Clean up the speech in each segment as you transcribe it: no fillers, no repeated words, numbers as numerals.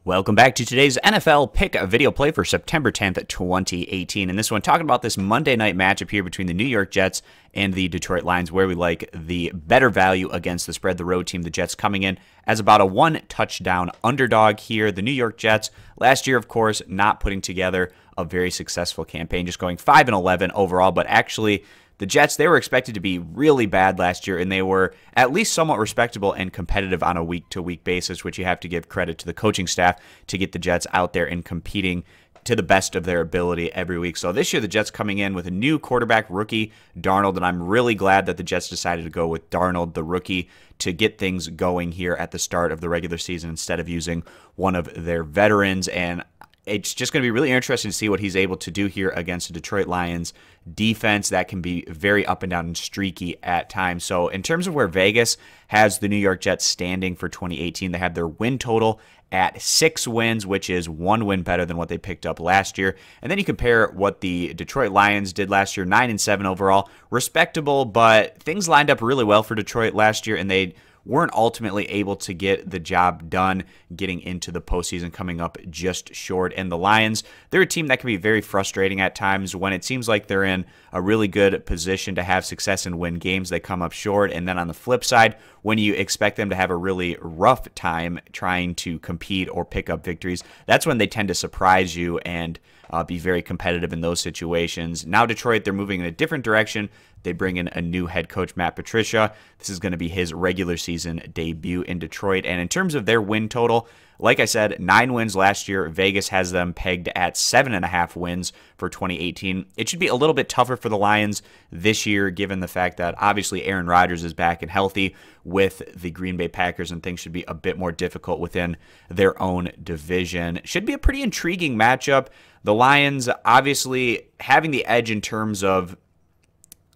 Welcome back to today's NFL Pick Video Play for September 10th, 2018. And this one, talking about this Monday night matchup here between the New York Jets and the Detroit Lions, where we like the better value against the spread. The road team, the Jets, coming in as about a one-touchdown underdog here. The New York Jets, last year, of course, not putting together a very successful campaign, just going 5-11 overall, but actually the Jets, they were expected to be really bad last year, and they were at least somewhat respectable and competitive on a week-to-week basis, which you have to give credit to the coaching staff to get the Jets out there and competing to the best of their ability every week. So this year, the Jets coming in with a new quarterback, rookie Darnold, and I'm really glad that the Jets decided to go with Darnold, the rookie, to get things going here at the start of the regular season instead of using one of their veterans. And it's just going to be really interesting to see what he's able to do here against the Detroit Lions defense that can be very up and down and streaky at times. So in terms of where Vegas has the New York Jets standing for 2018, they have their win total at 6 wins, which is 1 win better than what they picked up last year. And then you compare what the Detroit Lions did last year, 9-7 overall, respectable, but things lined up really well for Detroit last year, and they weren't ultimately able to get the job done getting into the postseason, coming up just short. And the Lions, they're a team that can be very frustrating at times when it seems like they're in a really good position to have success and win games. They come up short. And then on the flip side, when you expect them to have a really rough time trying to compete or pick up victories, that's when they tend to surprise you and be very competitive in those situations. Now Detroit, they're moving in a different direction. They bring in a new head coach, Matt Patricia. This is going to be his regular season debut in Detroit. And in terms of their win total, like I said, 9 wins last year. Vegas has them pegged at 7.5 wins for 2018. It should be a little bit tougher for the Lions this year, given the fact that obviously Aaron Rodgers is back and healthy with the Green Bay Packers, and things should be a bit more difficult within their own division. Should be a pretty intriguing matchup. The Lions obviously having the edge in terms of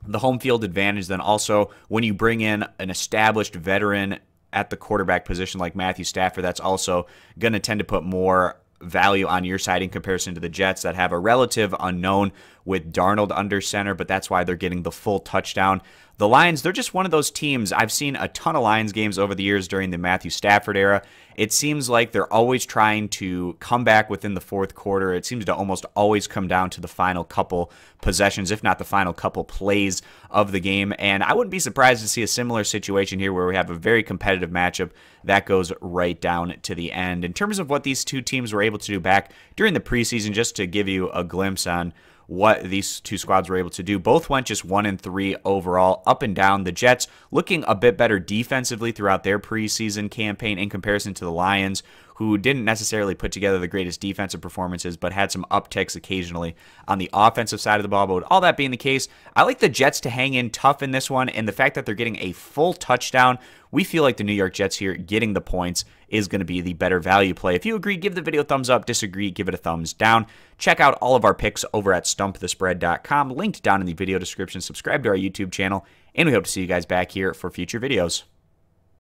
the home field advantage. Then also when you bring in an established veteran at the quarterback position like Matthew Stafford, that's also going to tend to put more value on your side in comparison to the Jets that have a relative unknown with Darnold under center, but that's why they're getting the full touchdown. The Lions, they're just one of those teams. I've seen a ton of Lions games over the years during the Matthew Stafford era. It seems like they're always trying to come back within the fourth quarter. It seems to almost always come down to the final couple possessions, if not the final couple plays of the game. And I wouldn't be surprised to see a similar situation here where we have a very competitive matchup that goes right down to the end. In terms of what these two teams were able to do back during the preseason, just to give you a glimpse on what these two squads were able to do. Both went just 1-3 overall, up and down. The Jets looking a bit better defensively throughout their preseason campaign in comparison to the Lions, who didn't necessarily put together the greatest defensive performances, but had some upticks occasionally on the offensive side of the ball. But with all that being the case, I like the Jets to hang in tough in this one, and the fact that they're getting a full touchdown, we feel like the New York Jets here getting the points is going to be the better value play. If you agree, give the video a thumbs up. Disagree, give it a thumbs down. Check out all of our picks over at stumpthespread.com, linked down in the video description. Subscribe to our YouTube channel, and we hope to see you guys back here for future videos.